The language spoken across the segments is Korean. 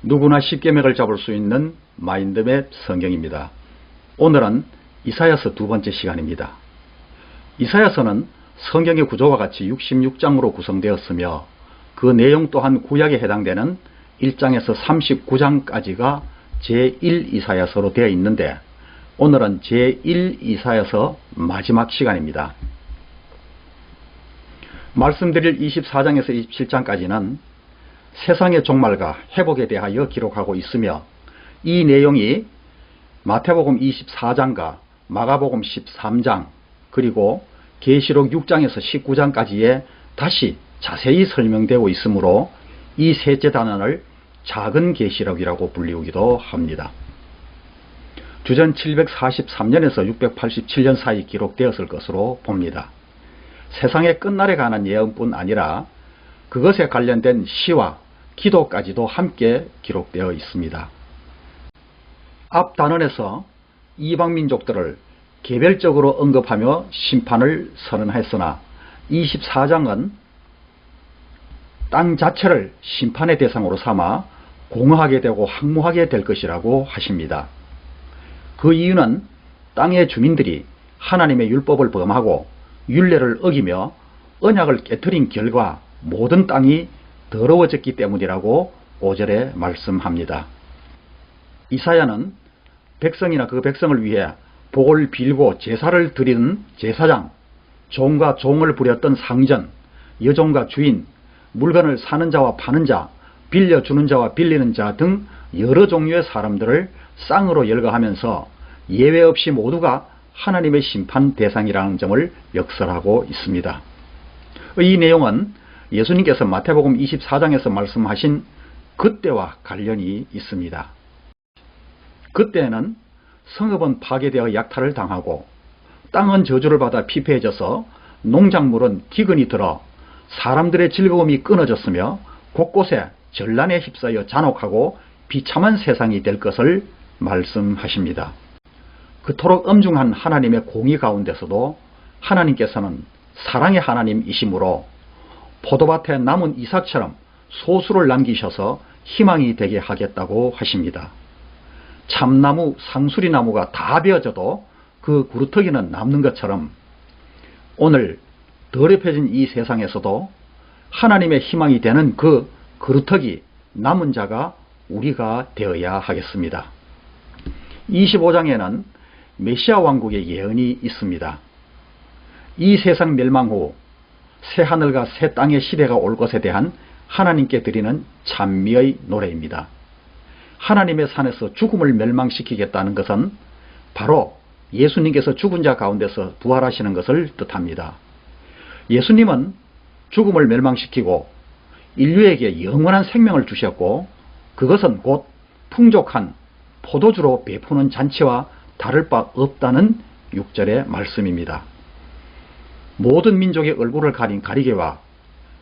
누구나 쉽게 맥을 잡을 수 있는 마인드맵 성경입니다. 오늘은 이사야서 두 번째 시간입니다. 이사야서는 성경의 구조와 같이 66장으로 구성되었으며 그 내용 또한 구약에 해당되는 1장에서 39장까지가 제1 이사야서로 되어 있는데 오늘은 제1 이사야서 마지막 시간입니다. 말씀드릴 24장에서 27장까지는 세상의 종말과 회복에 대하여 기록하고 있으며 이 내용이 마태복음 24장과 마가복음 13장 그리고 계시록 6장에서 19장까지에 다시 자세히 설명되고 있으므로 이 셋째 단원을 작은 계시록이라고 불리우기도 합니다. 주전 743년에서 687년 사이 기록되었을 것으로 봅니다. 세상의 끝날에 관한 예언뿐 아니라 그것에 관련된 시와 기도까지도 함께 기록되어 있습니다. 앞 단원에서 이방민족들을 개별적으로 언급하며 심판을 선언했으나 24장은 땅 자체를 심판의 대상으로 삼아 공허하게 되고 황무하게 될 것이라고 하십니다. 그 이유는 땅의 주민들이 하나님의 율법을 범하고 율례를 어기며 언약을 깨트린 결과 모든 땅이 더러워졌기 때문이라고 5절에 말씀합니다. 이사야는 백성이나 그 백성을 위해 복을 빌고 제사를 드리는 제사장, 종과 종을 부렸던 상전, 여종과 주인, 물건을 사는 자와 파는 자, 빌려주는 자와 빌리는 자 등 여러 종류의 사람들을 쌍으로 열거하면서 예외 없이 모두가 하나님의 심판 대상이라는 점을 역설하고 있습니다. 이 내용은 예수님께서 마태복음 24장에서 말씀하신 그때와 관련이 있습니다. 그때에는 성읍은 파괴되어 약탈을 당하고 땅은 저주를 받아 피폐해져서 농작물은 기근이 들어 사람들의 즐거움이 끊어졌으며 곳곳에 전란에 휩싸여 잔혹하고 비참한 세상이 될 것을 말씀하십니다. 그토록 엄중한 하나님의 공의 가운데서도 하나님께서는 사랑의 하나님이시므로 포도밭에 남은 이삭처럼 소수를 남기셔서 희망이 되게 하겠다고 하십니다. 참나무, 상수리나무가 다 베어져도 그 구루터기는 남는 것처럼 오늘 더럽혀진 이 세상에서도 하나님의 희망이 되는 그 그루터기 남은 자가 우리가 되어야 하겠습니다. 25장에는 메시아 왕국의 예언이 있습니다. 이 세상 멸망 후 새하늘과 새 땅의 시대가 올 것에 대한 하나님께 드리는 찬미의 노래입니다. 하나님의 산에서 죽음을 멸망시키겠다는 것은 바로 예수님께서 죽은 자 가운데서 부활하시는 것을 뜻합니다. 예수님은 죽음을 멸망시키고 인류에게 영원한 생명을 주셨고 그것은 곧 풍족한 포도주로 베푸는 잔치와 다를 바 없다는 6절의 말씀입니다. 모든 민족의 얼굴을 가린 가리개와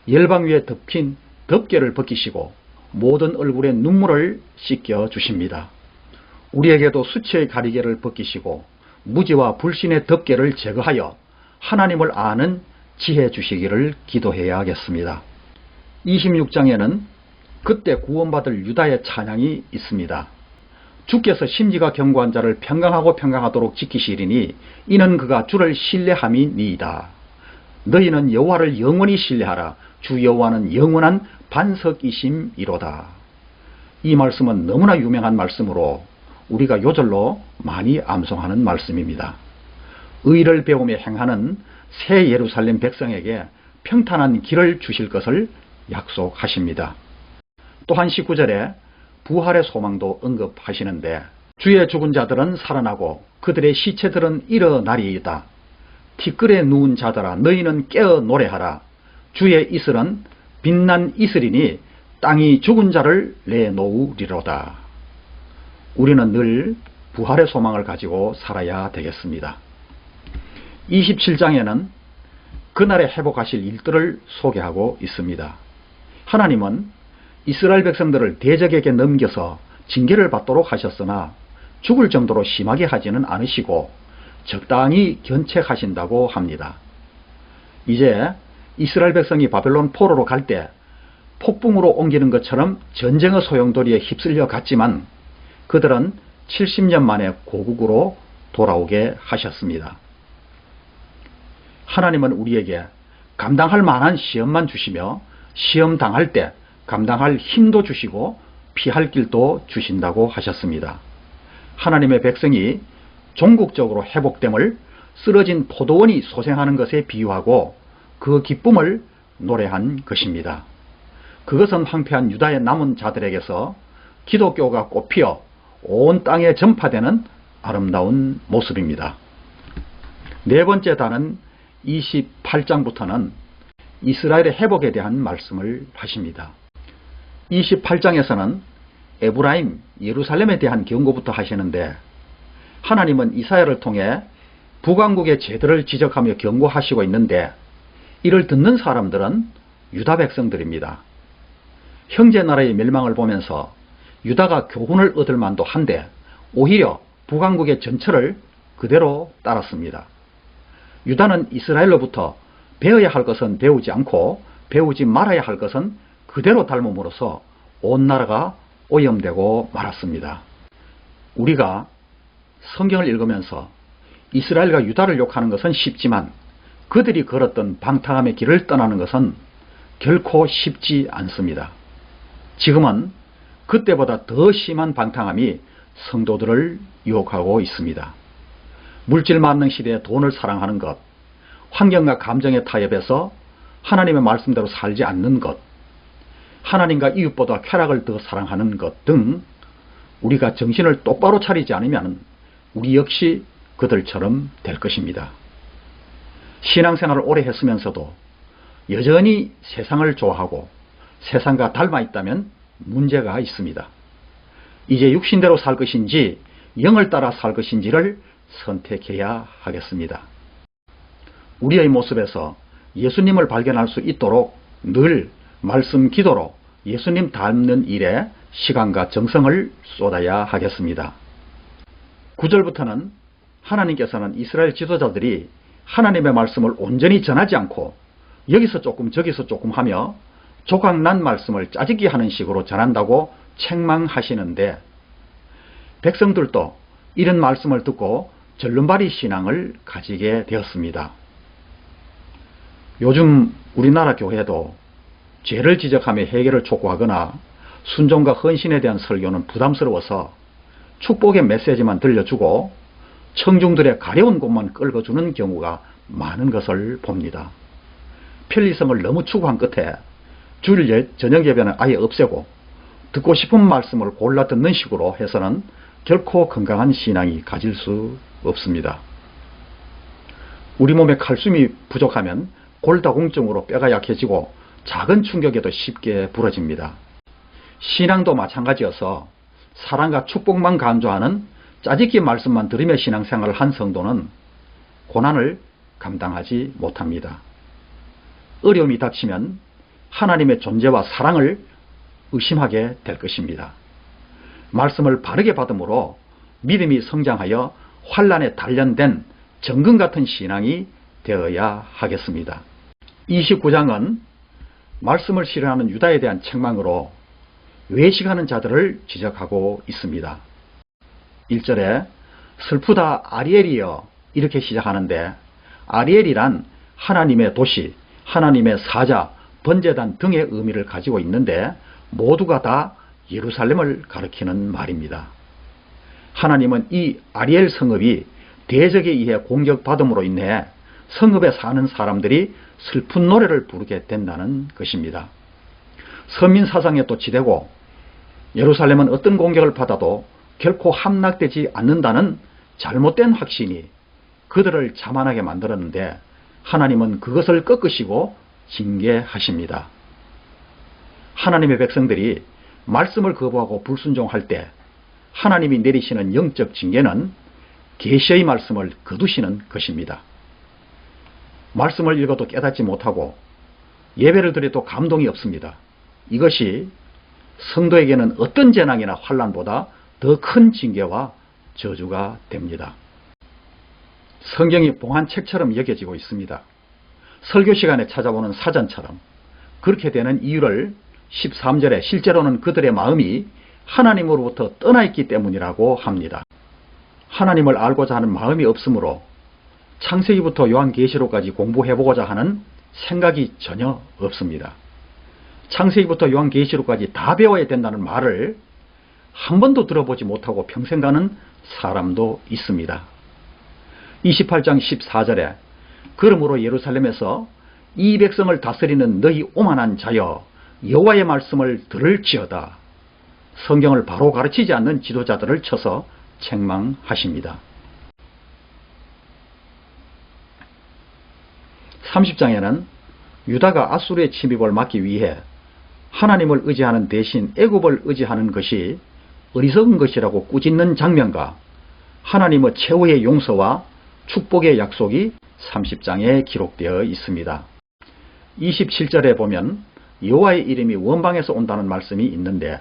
열방 위에 덮인 덮개를 벗기시고 모든 얼굴에 눈물을 씻겨 주십니다. 우리에게도 수치의 가리개를 벗기시고 무지와 불신의 덮개를 제거하여 하나님을 아는 지혜 주시기를 기도해야겠습니다. 26장에는 그때 구원받을 유다의 찬양이 있습니다. 주께서 심지가 견고한 자를 평강하고 평강하도록 지키시리니 이는 그가 주를 신뢰함이니이다. 너희는 여호와를 영원히 신뢰하라. 주 여호와는 영원한 반석이심이로다. 이 말씀은 너무나 유명한 말씀으로 우리가 요절로 많이 암송하는 말씀입니다. 의를 배우며 행하는 새 예루살렘 백성에게 평탄한 길을 주실 것을 약속하십니다. 또한 19절에 부활의 소망도 언급하시는데 주의 죽은 자들은 살아나고 그들의 시체들은 일어나리이다. 티끌에 누운 자들아 너희는 깨어 노래하라. 주의 이슬은 빛난 이슬이니 땅이 죽은 자를 내놓으리로다. 우리는 늘 부활의 소망을 가지고 살아야 되겠습니다. 27장에는 그날에 회복하실 일들을 소개하고 있습니다. 하나님은 이스라엘 백성들을 대적에게 넘겨서 징계를 받도록 하셨으나 죽을 정도로 심하게 하지는 않으시고 적당히 견책하신다고 합니다. 이제 이스라엘 백성이 바벨론 포로로 갈 때 폭풍으로 옮기는 것처럼 전쟁의 소용돌이에 휩쓸려 갔지만 그들은 70년 만에 고국으로 돌아오게 하셨습니다. 하나님은 우리에게 감당할 만한 시험만 주시며 시험 당할 때 감당할 힘도 주시고 피할 길도 주신다고 하셨습니다. 하나님의 백성이 종국적으로 회복됨을 쓰러진 포도원이 소생하는 것에 비유하고 그 기쁨을 노래한 것입니다. 그것은 황폐한 유다의 남은 자들에게서 기독교가 꽃피어 온 땅에 전파되는 아름다운 모습입니다. 네 번째 단은 28장부터는 이스라엘의 회복에 대한 말씀을 하십니다. 28장에서는 에브라임, 예루살렘에 대한 경고부터 하시는데 하나님은 이사야를 통해 북왕국의 죄들을 지적하며 경고하시고 있는데 이를 듣는 사람들은 유다 백성들입니다. 형제 나라의 멸망을 보면서 유다가 교훈을 얻을 만도 한데 오히려 북왕국의 전철을 그대로 따랐습니다. 유다는 이스라엘로부터 배워야 할 것은 배우지 않고 배우지 말아야 할 것은 그대로 닮음으로써 온 나라가 오염되고 말았습니다. 우리가 성경을 읽으면서 이스라엘과 유다를 욕하는 것은 쉽지만 그들이 걸었던 방탕함의 길을 떠나는 것은 결코 쉽지 않습니다. 지금은 그때보다 더 심한 방탕함이 성도들을 유혹하고 있습니다. 물질 만능 시대에 돈을 사랑하는 것, 환경과 감정의 타협에서 하나님의 말씀대로 살지 않는 것, 하나님과 이웃보다 쾌락을 더 사랑하는 것 등 우리가 정신을 똑바로 차리지 않으면 우리 역시 그들처럼 될 것입니다. 신앙생활을 오래 했으면서도 여전히 세상을 좋아하고 세상과 닮아 있다면 문제가 있습니다. 이제 육신대로 살 것인지 영을 따라 살 것인지를 선택해야 하겠습니다. 우리의 모습에서 예수님을 발견할 수 있도록 늘 말씀 기도로 예수님 닮는 일에 시간과 정성을 쏟아야 하겠습니다. 9절부터는 하나님께서는 이스라엘 지도자들이 하나님의 말씀을 온전히 전하지 않고 여기서 조금 저기서 조금 하며 조각난 말씀을 짜집기 하는 식으로 전한다고 책망하시는데 백성들도 이런 말씀을 듣고 절름발이 신앙을 가지게 되었습니다. 요즘 우리나라 교회도 죄를 지적하며 해결을 촉구하거나 순종과 헌신에 대한 설교는 부담스러워서 축복의 메시지만 들려주고 청중들의 가려운 곳만 끌어주는 경우가 많은 것을 봅니다. 편리성을 너무 추구한 끝에 주일 저녁 예배는 아예 없애고 듣고 싶은 말씀을 골라 듣는 식으로 해서는 결코 건강한 신앙이 가질 수 없습니다. 우리 몸에 칼슘이 부족하면 골다공증으로 뼈가 약해지고 작은 충격에도 쉽게 부러집니다. 신앙도 마찬가지여서 사랑과 축복만 강조하는 짜깁기 말씀만 들으며 신앙생활을 한 성도는 고난을 감당하지 못합니다. 어려움이 닥치면 하나님의 존재와 사랑을 의심하게 될 것입니다. 말씀을 바르게 받음으로 믿음이 성장하여 환난에 단련된 정금 같은 신앙이 되어야 하겠습니다. 29장은 말씀을 실현하는 유다에 대한 책망으로 외식하는 자들을 지적하고 있습니다. 1절에 슬프다 아리엘이여 이렇게 시작하는데 아리엘이란 하나님의 도시, 하나님의 사자, 번제단 등의 의미를 가지고 있는데 모두가 다 예루살렘을 가리키는 말입니다. 하나님은 이 아리엘 성읍이 대적에 의해 공격받음으로 인해 성읍에 사는 사람들이 슬픈 노래를 부르게 된다는 것입니다. 서민 사상에 또 지대고 예루살렘은 어떤 공격을 받아도 결코 함락되지 않는다는 잘못된 확신이 그들을 자만하게 만들었는데 하나님은 그것을 꺾으시고 징계하십니다. 하나님의 백성들이 말씀을 거부하고 불순종할 때 하나님이 내리시는 영적 징계는 계시의 말씀을 거두시는 것입니다. 말씀을 읽어도 깨닫지 못하고 예배를 드려도 감동이 없습니다. 이것이 성도에게는 어떤 재난이나 환난보다 더 큰 징계와 저주가 됩니다. 성경이 봉한 책처럼 여겨지고 있습니다. 설교 시간에 찾아보는 사전처럼 그렇게 되는 이유를 13절에 실제로는 그들의 마음이 하나님으로부터 떠나 있기 때문이라고 합니다. 하나님을 알고자 하는 마음이 없으므로 창세기부터 요한계시록까지 공부해보고자 하는 생각이 전혀 없습니다. 창세기부터 요한계시록까지 다 배워야 된다는 말을 한 번도 들어보지 못하고 평생 가는 사람도 있습니다. 28장 14절에 그러므로 예루살렘에서 이 백성을 다스리는 너희 오만한 자여 여호와의 말씀을 들을지어다. 성경을 바로 가르치지 않는 지도자들을 쳐서 책망하십니다. 30장에는 유다가 아수르의 침입을 막기 위해 하나님을 의지하는 대신 애굽을 의지하는 것이 어리석은 것이라고 꾸짖는 장면과 하나님의 최후의 용서와 축복의 약속이 30장에 기록되어 있습니다. 27절에 보면 여호와의 이름이 원방에서 온다는 말씀이 있는데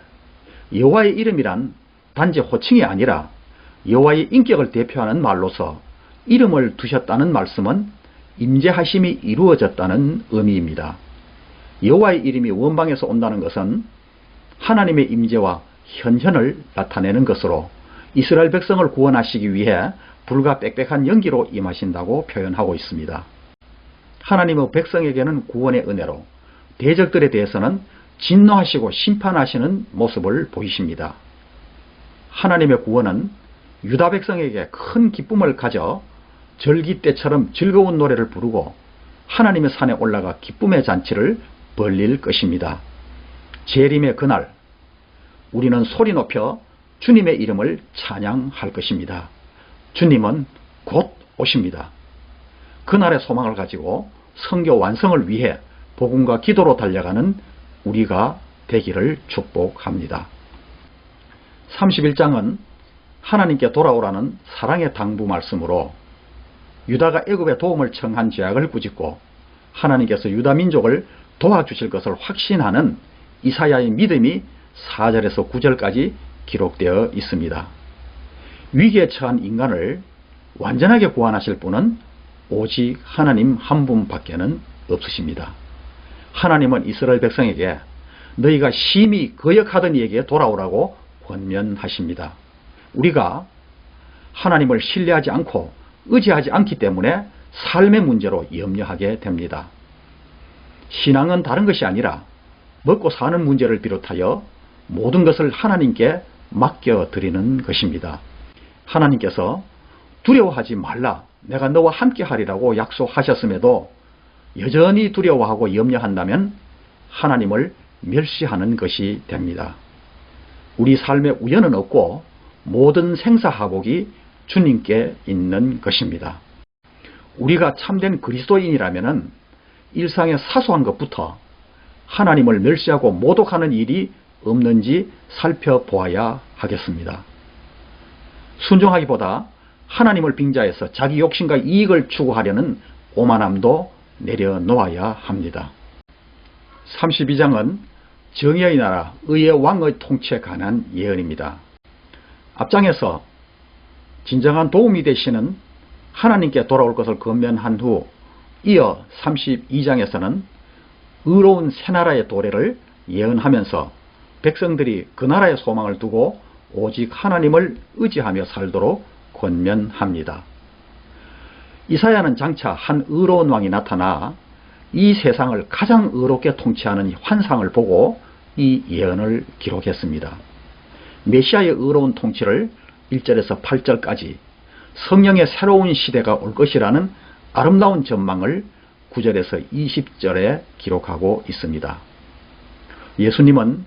여호와의 이름이란 단지 호칭이 아니라 여호와의 인격을 대표하는 말로서 이름을 두셨다는 말씀은 임재하심이 이루어졌다는 의미입니다. 여호와의 이름이 원방에서 온다는 것은 하나님의 임재와 현현을 나타내는 것으로 이스라엘 백성을 구원하시기 위해 불과 빽빽한 연기로 임하신다고 표현하고 있습니다. 하나님의 백성에게는 구원의 은혜로 대적들에 대해서는 진노하시고 심판하시는 모습을 보이십니다. 하나님의 구원은 유다 백성에게 큰 기쁨을 가져 절기 때처럼 즐거운 노래를 부르고 하나님의 산에 올라가 기쁨의 잔치를 벌릴 것입니다. 재림의 그날 우리는 소리 높여 주님의 이름을 찬양할 것입니다. 주님은 곧 오십니다. 그날의 소망을 가지고 성교 완성을 위해 복음과 기도로 달려가는 우리가 되기를 축복합니다. 31장은 하나님께 돌아오라는 사랑의 당부 말씀으로 유다가 애굽의 도움을 청한 죄악을 꾸짖고 하나님께서 유다 민족을 도와주실 것을 확신하는 이사야의 믿음이 4절에서 9절까지 기록되어 있습니다. 위기에 처한 인간을 완전하게 구원하실 분은 오직 하나님 한 분밖에는 없으십니다. 하나님은 이스라엘 백성에게 너희가 심히 거역하던 이에게 돌아오라고 권면하십니다. 우리가 하나님을 신뢰하지 않고 의지하지 않기 때문에 삶의 문제로 염려하게 됩니다. 신앙은 다른 것이 아니라 먹고 사는 문제를 비롯하여 모든 것을 하나님께 맡겨드리는 것입니다. 하나님께서 두려워하지 말라 내가 너와 함께 하리라고 약속하셨음에도 여전히 두려워하고 염려한다면 하나님을 멸시하는 것이 됩니다. 우리 삶에 우연은 없고 모든 생사화복이 주님께 있는 것입니다. 우리가 참된 그리스도인이라면 일상의 사소한 것부터 하나님을 멸시하고 모독하는 일이 없는지 살펴보아야 하겠습니다. 순종하기보다 하나님을 빙자해서 자기 욕심과 이익을 추구하려는 오만함도 내려놓아야 합니다. 32장은 정의의 나라, 의의 왕의 통치에 관한 예언입니다. 앞장에서 진정한 도움이 되시는 하나님께 돌아올 것을 권면한 후 이어 32장에서는 의로운 새나라의 도래를 예언하면서 백성들이 그 나라의 소망을 두고 오직 하나님을 의지하며 살도록 권면합니다. 이사야는 장차 한 의로운 왕이 나타나 이 세상을 가장 의롭게 통치하는 환상을 보고 이 예언을 기록했습니다. 메시아의 의로운 통치를 1절에서 8절까지 성령의 새로운 시대가 올 것이라는 아름다운 전망을 9절에서 20절에 기록하고 있습니다. 예수님은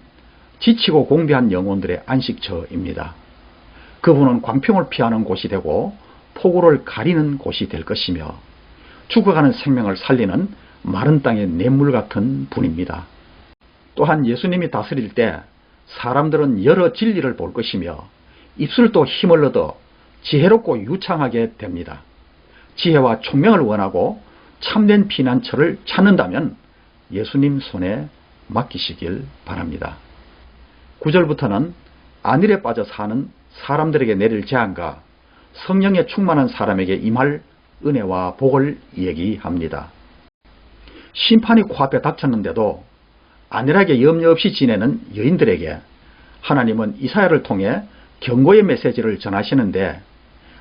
지치고 공비한 영혼들의 안식처입니다. 그분은 광평을 피하는 곳이 되고 폭우를 가리는 곳이 될 것이며 죽어가는 생명을 살리는 마른 땅의 냇물 같은 분입니다. 또한 예수님이 다스릴 때 사람들은 여러 진리를 볼 것이며 입술도 힘을 얻어 지혜롭고 유창하게 됩니다. 지혜와 총명을 원하고 참된 피난처를 찾는다면 예수님 손에 맡기시길 바랍니다. 9절부터는 안일에 빠져 사는 사람들에게 내릴 재앙과 성령에 충만한 사람에게 임할 은혜와 복을 얘기합니다. 심판이 코앞에 닥쳤는데도 안일하게 염려 없이 지내는 여인들에게 하나님은 이사야를 통해 경고의 메시지를 전하시는데,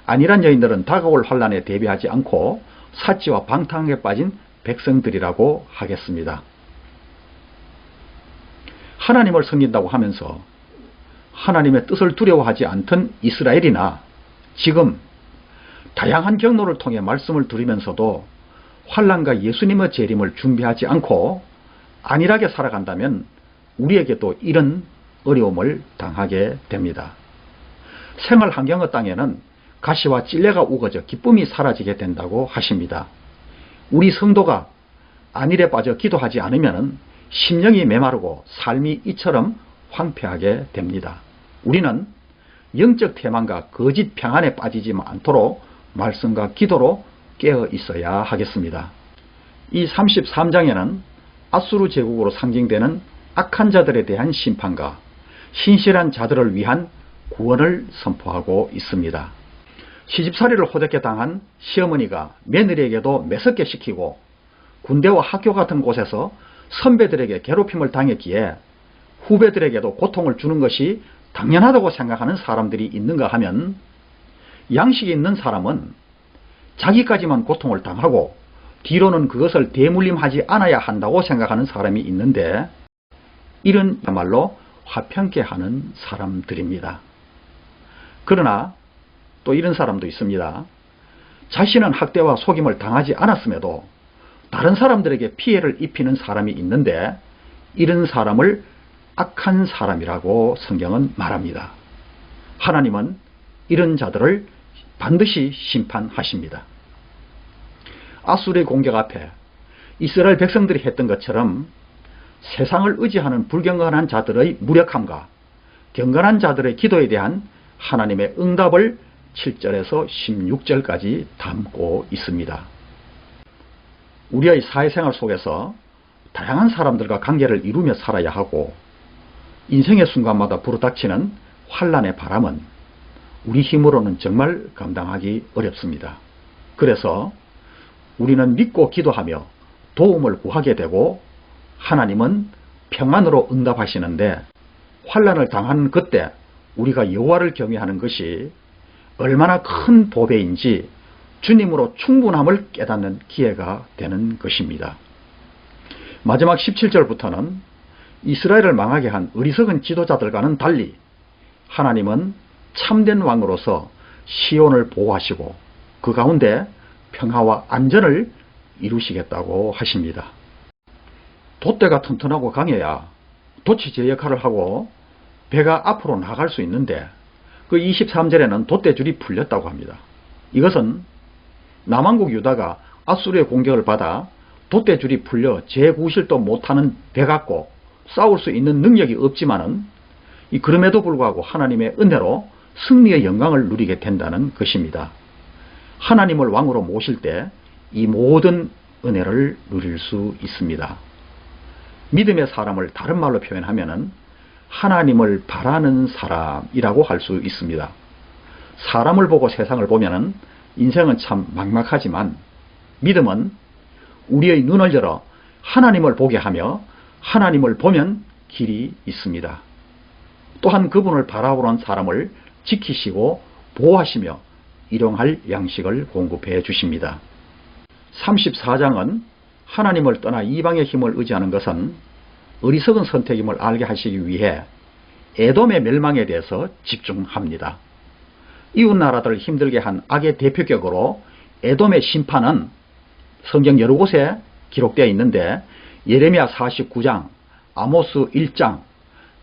안일한 여인들은 다가올 환란에 대비하지 않고 사치와 방탕에 빠진 백성들이라고 하겠습니다. 하나님을 섬긴다고 하면서 하나님의 뜻을 두려워하지 않던 이스라엘이나 지금 다양한 경로를 통해 말씀을 들으면서도 환란과 예수님의 재림을 준비하지 않고 안일하게 살아간다면 우리에게도 이런 어려움을 당하게 됩니다. 생활 환경의 땅에는 가시와 찔레가 우거져 기쁨이 사라지게 된다고 하십니다. 우리 성도가 안일에 빠져 기도하지 않으면 심령이 메마르고 삶이 이처럼 황폐하게 됩니다. 우리는 영적 태만과 거짓 평안에 빠지지 않도록 말씀과 기도로 깨어 있어야 하겠습니다. 이 33장에는 아수르 제국으로 상징되는 악한 자들에 대한 심판과 신실한 자들을 위한 구원을 선포하고 있습니다. 시집살이를 호되게 당한 시어머니가 며느리에게도 매섭게 시키고 군대와 학교 같은 곳에서 선배들에게 괴롭힘을 당했기에 후배들에게도 고통을 주는 것이 당연하다고 생각하는 사람들이 있는가 하면, 양식이 있는 사람은 자기까지만 고통을 당하고 뒤로는 그것을 대물림하지 않아야 한다고 생각하는 사람이 있는데, 이런 야말로 화평케 하는 사람들입니다. 그러나 또 이런 사람도 있습니다. 자신은 학대와 속임을 당하지 않았음에도 다른 사람들에게 피해를 입히는 사람이 있는데, 이런 사람을 악한 사람이라고 성경은 말합니다. 하나님은 이런 자들을 반드시 심판하십니다. 아수르의 공격 앞에 이스라엘 백성들이 했던 것처럼 세상을 의지하는 불경건한 자들의 무력함과 경건한 자들의 기도에 대한 하나님의 응답을 7절에서 16절까지 담고 있습니다. 우리의 사회생활 속에서 다양한 사람들과 관계를 이루며 살아야 하고, 인생의 순간마다 불어닥치는 환란의 바람은 우리 힘으로는 정말 감당하기 어렵습니다. 그래서 우리는 믿고 기도하며 도움을 구하게 되고 하나님은 평안으로 응답하시는데, 환란을 당한 그때 우리가 여호와를 경외하는 것이 얼마나 큰 보배인지 주님으로 충분함을 깨닫는 기회가 되는 것입니다. 마지막 17절부터는 이스라엘을 망하게 한 어리석은 지도자들과는 달리 하나님은 참된 왕으로서 시온을 보호하시고 그 가운데 평화와 안전을 이루시겠다고 하십니다. 돛대가 튼튼하고 강해야 돛이 제 역할을 하고 배가 앞으로 나갈 수 있는데, 그 23절에는 돛대줄이 풀렸다고 합니다. 이것은 남왕국 유다가 아수르의 공격을 받아 돛대줄이 풀려 재구실도 못하는 배 갖고 싸울 수 있는 능력이 없지만은, 그럼에도 불구하고 하나님의 은혜로 승리의 영광을 누리게 된다는 것입니다. 하나님을 왕으로 모실 때 이 모든 은혜를 누릴 수 있습니다. 믿음의 사람을 다른 말로 표현하면은 하나님을 바라는 사람이라고 할 수 있습니다. 사람을 보고 세상을 보면은 인생은 참 막막하지만, 믿음은 우리의 눈을 열어 하나님을 보게 하며 하나님을 보면 길이 있습니다. 또한 그분을 바라보는 사람을 지키시고 보호하시며 일용할 양식을 공급해 주십니다. 34장은 하나님을 떠나 이방의 힘을 의지하는 것은 어리석은 선택임을 알게 하시기 위해 에돔의 멸망에 대해서 집중합니다. 이웃나라들을 힘들게 한 악의 대표격으로 에돔의 심판은 성경 여러 곳에 기록되어 있는데, 예레미야 49장, 아모스 1장,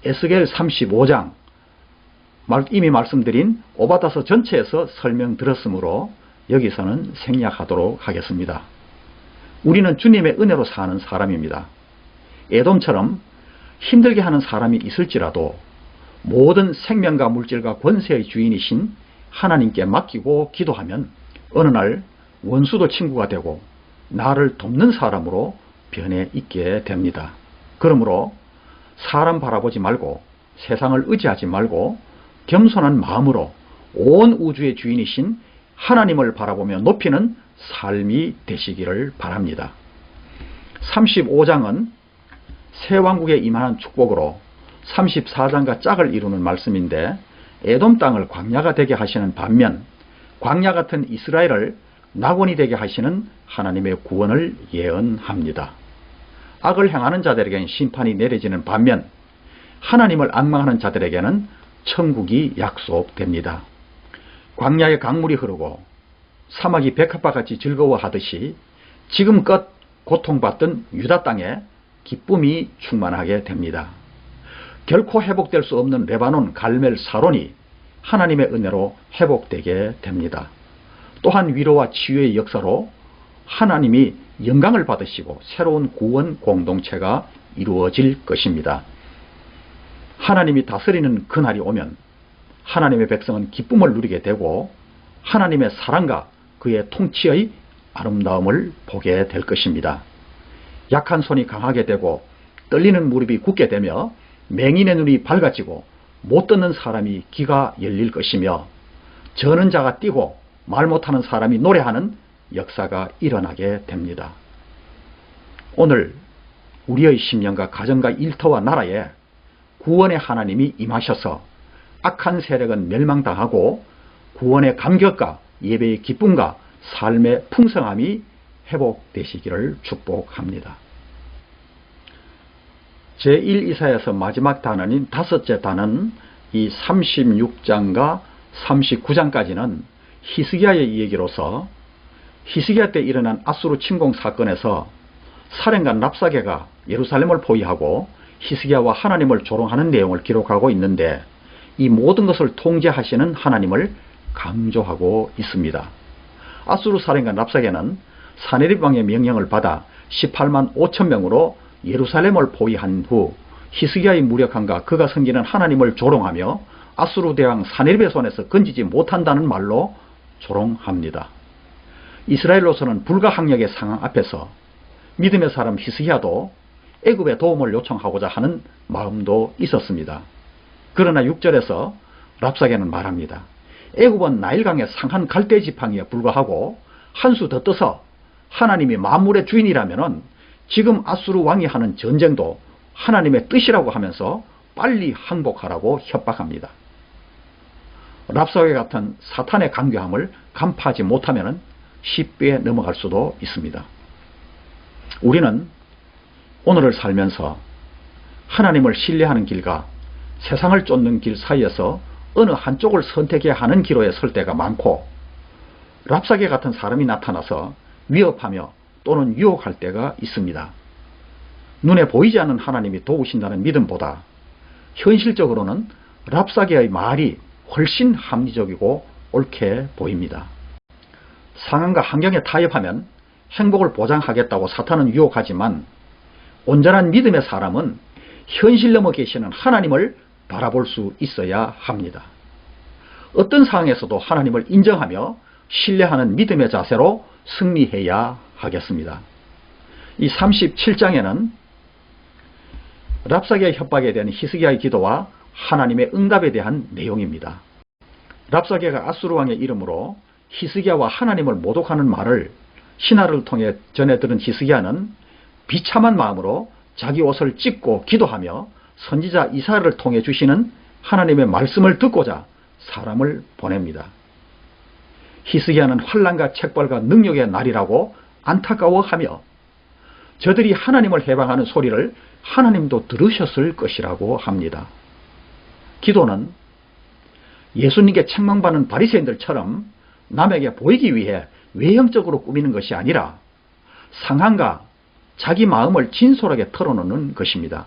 에스겔 35장, 이미 말씀드린 오바다서 전체에서 설명드렸으므로 여기서는 생략하도록 하겠습니다. 우리는 주님의 은혜로 사는 사람입니다. 에돔처럼 힘들게 하는 사람이 있을지라도 모든 생명과 물질과 권세의 주인이신 하나님께 맡기고 기도하면 어느 날 원수도 친구가 되고 나를 돕는 사람으로 변해 있게 됩니다. 그러므로 사람 바라보지 말고 세상을 의지하지 말고 겸손한 마음으로 온 우주의 주인이신 하나님을 바라보며 높이는 삶이 되시기를 바랍니다. 35장은 새 왕국에 임하는 축복으로 34장과 짝을 이루는 말씀인데, 에돔 땅을 광야가 되게 하시는 반면 광야 같은 이스라엘을 낙원이 되게 하시는 하나님의 구원을 예언합니다. 악을 행하는 자들에게는 심판이 내려지는 반면 하나님을 앙망하는 자들에게는 천국이 약속됩니다. 광야의 강물이 흐르고 사막이 백합화같이 즐거워하듯이 지금껏 고통받던 유다 땅에 기쁨이 충만하게 됩니다. 결코 회복될 수 없는 레바논 갈멜 사론이 하나님의 은혜로 회복되게 됩니다. 또한 위로와 치유의 역사로 하나님이 영광을 받으시고 새로운 구원 공동체가 이루어질 것입니다. 하나님이 다스리는 그날이 오면 하나님의 백성은 기쁨을 누리게 되고 하나님의 사랑과 그의 통치의 아름다움을 보게 될 것입니다. 약한 손이 강하게 되고 떨리는 무릎이 굳게 되며 맹인의 눈이 밝아지고 못 듣는 사람이 귀가 열릴 것이며 저는 자가 뛰고 말 못하는 사람이 노래하는 역사가 일어나게 됩니다. 오늘 우리의 심령과 가정과 일터와 나라에 구원의 하나님이 임하셔서 악한 세력은 멸망당하고 구원의 감격과 예배의 기쁨과 삶의 풍성함이 회복되시기를 축복합니다. 제1 이사야서 마지막 단원인 다섯째 단원 이 36장과 39장까지는 히스기야의 얘기로서 히스기야 때 일어난 아수르 침공 사건에서 사령관 랍사게가 예루살렘을 포위하고 히스기야와 하나님을 조롱하는 내용을 기록하고 있는데, 이 모든 것을 통제하시는 하나님을 강조하고 있습니다. 아수르 사령관 랍사게는 사네립 왕의 명령을 받아 18만 5천 명으로 예루살렘을 포위한 후 히스기야의 무력함과 그가 섬기는 하나님을 조롱하며 아수르 대왕 사네립의 손에서 건지지 못한다는 말로 조롱합니다. 이스라엘로서는 불가항력의 상황 앞에서 믿음의 사람 히스기야도 애굽의 도움을 요청하고자 하는 마음도 있었습니다. 그러나 6절에서 랍사게는 말합니다. 애굽은 나일강의 상한 갈대 지팡이에 불과하고 한 수 더 떠서 하나님이 만물의 주인이라면 지금 아수르 왕이 하는 전쟁도 하나님의 뜻이라고 하면서 빨리 항복하라고 협박합니다. 랍사게 같은 사탄의 간교함을 간파하지 못하면 쉽게 넘어갈 수도 있습니다. 우리는 오늘을 살면서 하나님을 신뢰하는 길과 세상을 쫓는 길 사이에서 어느 한쪽을 선택해야 하는 기로에 설 때가 많고, 랍사게 같은 사람이 나타나서 위협하며 또는 유혹할 때가 있습니다. 눈에 보이지 않는 하나님이 도우신다는 믿음보다 현실적으로는 랍사게의 말이 훨씬 합리적이고 옳게 보입니다. 상황과 환경에 타협하면 행복을 보장하겠다고 사탄은 유혹하지만, 온전한 믿음의 사람은 현실 넘어 계시는 하나님을 바라볼 수 있어야 합니다. 어떤 상황에서도 하나님을 인정하며 신뢰하는 믿음의 자세로 승리해야 하겠습니다. 이 37장에는 랍사게의 협박에 대한 히스기야의 기도와 하나님의 응답에 대한 내용입니다. 랍사게가 아수르 왕의 이름으로 히스기야와 하나님을 모독하는 말을 신하를 통해 전해 들은 히스기야는 비참한 마음으로 자기 옷을 찢고 기도하며 선지자 이사야를 통해 주시는 하나님의 말씀을 듣고자 사람을 보냅니다. 히스기야는 환난과 책벌과 능력의 날이라고 안타까워하며 저들이 하나님을 해방하는 소리를 하나님도 들으셨을 것이라고 합니다. 기도는 예수님께 책망받는 바리새인들처럼 남에게 보이기 위해 외형적으로 꾸미는 것이 아니라 상황과 자기 마음을 진솔하게 털어놓는 것입니다.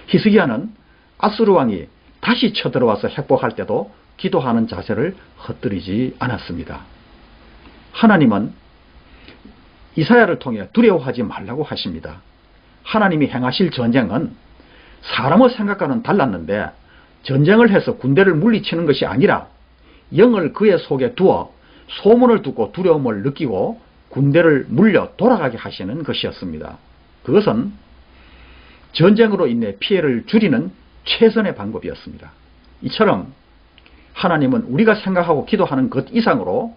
히스기야는 아수르 왕이 다시 쳐들어와서 핵복할 때도 기도하는 자세를 헛들이지 않았습니다. 하나님은 이사야를 통해 두려워하지 말라고 하십니다. 하나님이 행하실 전쟁은 사람의 생각과는 달랐는데, 전쟁을 해서 군대를 물리치는 것이 아니라 영을 그의 속에 두어 소문을 듣고 두려움을 느끼고 군대를 물려 돌아가게 하시는 것이었습니다. 그것은 전쟁으로 인해 피해를 줄이는 최선의 방법이었습니다. 이처럼 하나님은 우리가 생각하고 기도하는 것 이상으로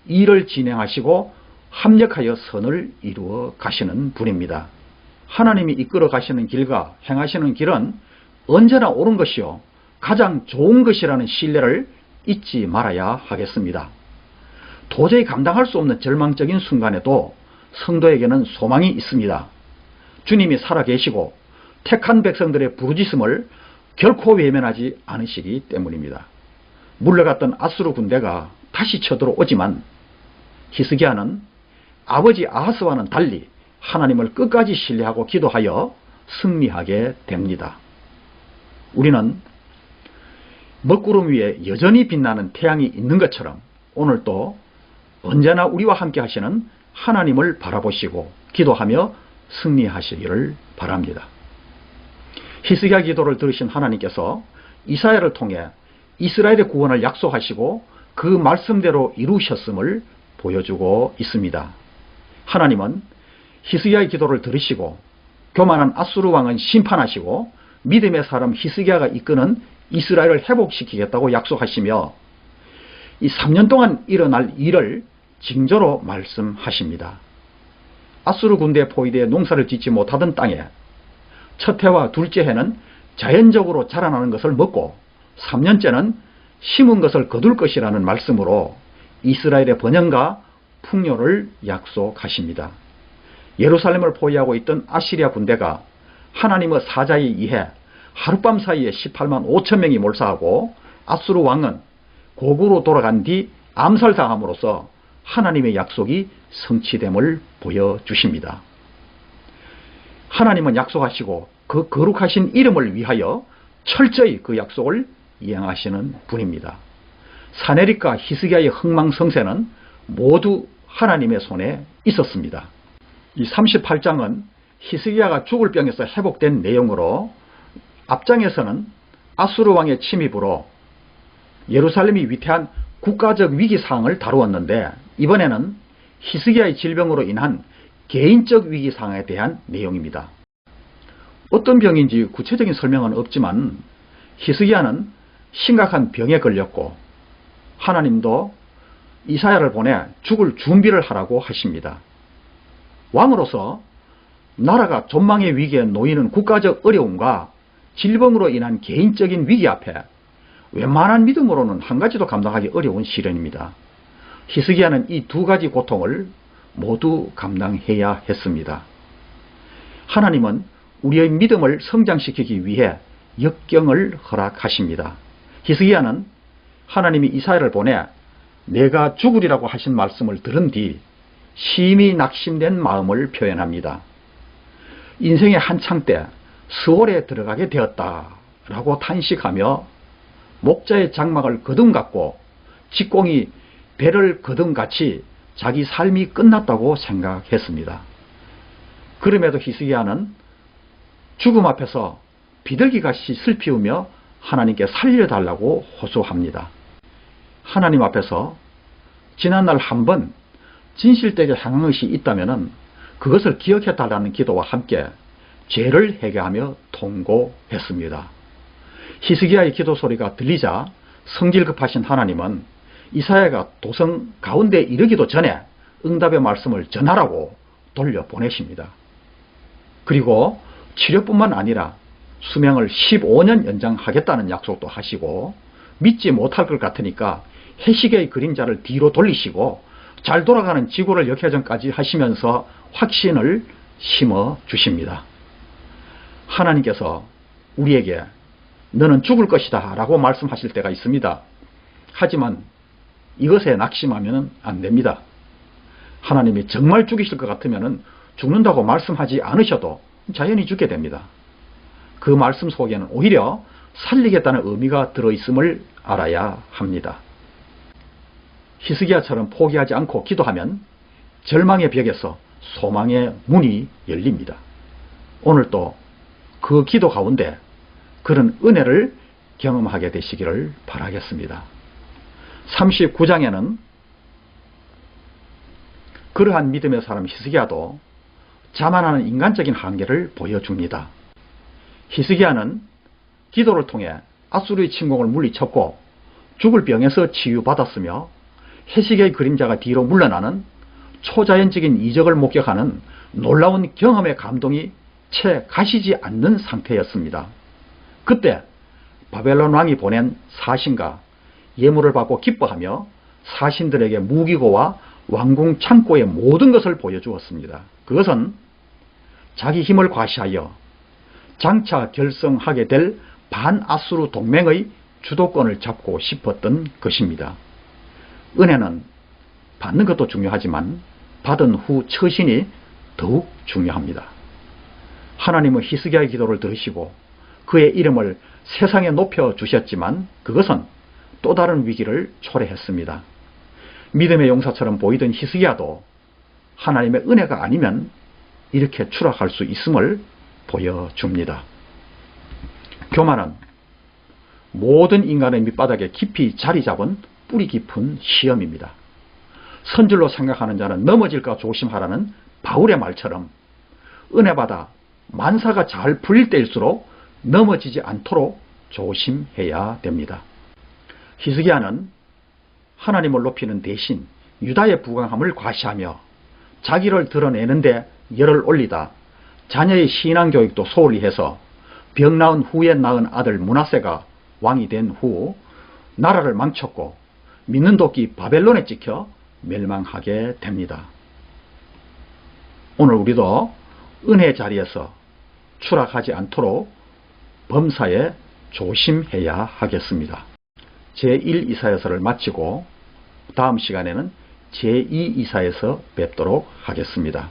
일을 진행하시고 합력하여 선을 이루어 가시는 분입니다. 하나님이 이끌어 가시는 길과 행하시는 길은 언제나 옳은 것이요 가장 좋은 것이라는 신뢰를 잊지 말아야 하겠습니다. 도저히 감당할 수 없는 절망적인 순간에도 성도에게는 소망이 있습니다. 주님이 살아계시고 택한 백성들의 부르짖음을 결코 외면하지 않으시기 때문입니다. 물러갔던 아수르 군대가 다시 쳐들어오지만 히스기야는 아버지 아하스와는 달리 하나님을 끝까지 신뢰하고 기도하여 승리하게 됩니다. 우리는 먹구름 위에 여전히 빛나는 태양이 있는 것처럼 오늘도 언제나 우리와 함께 하시는 하나님을 바라보시고 기도하며 승리하시기를 바랍니다. 히스기야 기도를 들으신 하나님께서 이사야를 통해 이스라엘의 구원을 약속하시고 그 말씀대로 이루셨음을 보여주고 있습니다. 하나님은 히스기야의 기도를 들으시고 교만한 아수르 왕은 심판하시고 믿음의 사람 히스기야가 이끄는 이스라엘을 회복시키겠다고 약속하시며 이 3년 동안 일어날 일을 징조로 말씀하십니다. 아수르 군대에 포위되어 농사를 짓지 못하던 땅에 첫 해와 둘째 해는 자연적으로 자라나는 것을 먹고 3년째는 심은 것을 거둘 것이라는 말씀으로 이스라엘의 번영과 풍요를 약속하십니다. 예루살렘을 포위하고 있던 아시리아 군대가 하나님의 사자에 의해 하룻밤 사이에 18만 5천 명이 몰사하고 아수르 왕은 고국으로 돌아간 뒤 암살당함으로써 하나님의 약속이 성취됨을 보여주십니다. 하나님은 약속하시고 그 거룩하신 이름을 위하여 철저히 그 약속을 이행하시는 분입니다. 사내립과 히스기야의 흥망성쇠는 모두 하나님의 손에 있었습니다. 이 38장은 히스기야가 죽을 병에서 회복된 내용으로 앞장에서는 아수르 왕의 침입으로 예루살렘이 위태한 국가적 위기상황을 다루었는데 이번에는 히스기야의 질병으로 인한 개인적 위기상황에 대한 내용입니다. 어떤 병인지 구체적인 설명은 없지만 히스기야는 심각한 병에 걸렸고 하나님도 이사야를 보내 죽을 준비를 하라고 하십니다. 왕으로서 나라가 존망의 위기에 놓이는 국가적 어려움과 질병으로 인한 개인적인 위기 앞에 웬만한 믿음으로는 한 가지도 감당하기 어려운 시련입니다. 히스기야는 이 두 가지 고통을 모두 감당해야 했습니다. 하나님은 우리의 믿음을 성장시키기 위해 역경을 허락하십니다. 히스기야는 하나님이 이사야를 보내 내가 죽으리라고 하신 말씀을 들은 뒤 심히 낙심된 마음을 표현합니다. 인생의 한창 때 스월에 들어가게 되었다라고 탄식하며 목자의 장막을 거둠같고 직공이 배를 거둠같이 자기 삶이 끝났다고 생각했습니다. 그럼에도 히스기야는 죽음 앞에서 비둘기같이 슬피우며 하나님께 살려달라고 호소합니다. 하나님 앞에서 지난날 한 번 진실되게 향한 것이 있다면 그것을 기억해달라는 기도와 함께 죄를 회개하며 통고했습니다. 히스기야의 기도 소리가 들리자 성질 급하신 하나님은 이사야가 도성 가운데 이르기도 전에 응답의 말씀을 전하라고 돌려보내십니다. 그리고 치료뿐만 아니라 수명을 15년 연장하겠다는 약속도 하시고 믿지 못할 것 같으니까 해시계의 그림자를 뒤로 돌리시고 잘 돌아가는 지구를 역회전까지 하시면서 확신을 심어 주십니다. 하나님께서 우리에게 너는 죽을 것이다 라고 말씀하실 때가 있습니다. 하지만 이것에 낙심하면 안 됩니다. 하나님이 정말 죽이실 것 같으면 죽는다고 말씀하지 않으셔도 자연히 죽게 됩니다. 그 말씀 속에는 오히려 살리겠다는 의미가 들어있음을 알아야 합니다. 히스기야처럼 포기하지 않고 기도하면 절망의 벽에서 소망의 문이 열립니다. 오늘도 그 기도 가운데 그런 은혜를 경험하게 되시기를 바라겠습니다. 39장에는 그러한 믿음의 사람 히스기야도 자만하는 인간적인 한계를 보여줍니다. 히스기야는 기도를 통해 아수르의 침공을 물리쳤고 죽을 병에서 치유받았으며 해시계의 그림자가 뒤로 물러나는 초자연적인 이적을 목격하는 놀라운 경험의 감동이 채 가시지 않는 상태였습니다. 그때 바벨론 왕이 보낸 사신과 예물을 받고 기뻐하며 사신들에게 무기고와 왕궁 창고의 모든 것을 보여주었습니다. 그것은 자기 힘을 과시하여 장차 결성하게 될 반아수르 동맹의 주도권을 잡고 싶었던 것입니다. 은혜는 받는 것도 중요하지만 받은 후 처신이 더욱 중요합니다. 하나님은 히스기야의 기도를 들으시고 그의 이름을 세상에 높여주셨지만 그것은 또 다른 위기를 초래했습니다. 믿음의 용사처럼 보이던 히스기야도 하나님의 은혜가 아니면 이렇게 추락할 수 있음을 보여줍니다. 교만은 모든 인간의 밑바닥에 깊이 자리 잡은 뿌리 깊은 시험입니다. 선질로 생각하는 자는 넘어질까 조심하라는 바울의 말처럼 은혜받아 만사가 잘 풀릴 때일수록 넘어지지 않도록 조심해야 됩니다. 히스기야는 하나님을 높이는 대신 유다의 부강함을 과시하며 자기를 드러내는데 열을 올리다 자녀의 신앙교육도 소홀히 해서 병 나은 후에 낳은 아들 므낫세가 왕이 된 후 나라를 망쳤고 믿는 도끼 바벨론에 찍혀 멸망하게 됩니다. 오늘 우리도 은혜의 자리에서 추락하지 않도록 범사에 조심해야 하겠습니다. 제1 이사야서를 마치고 다음 시간에는 제2 이사야서 뵙도록 하겠습니다.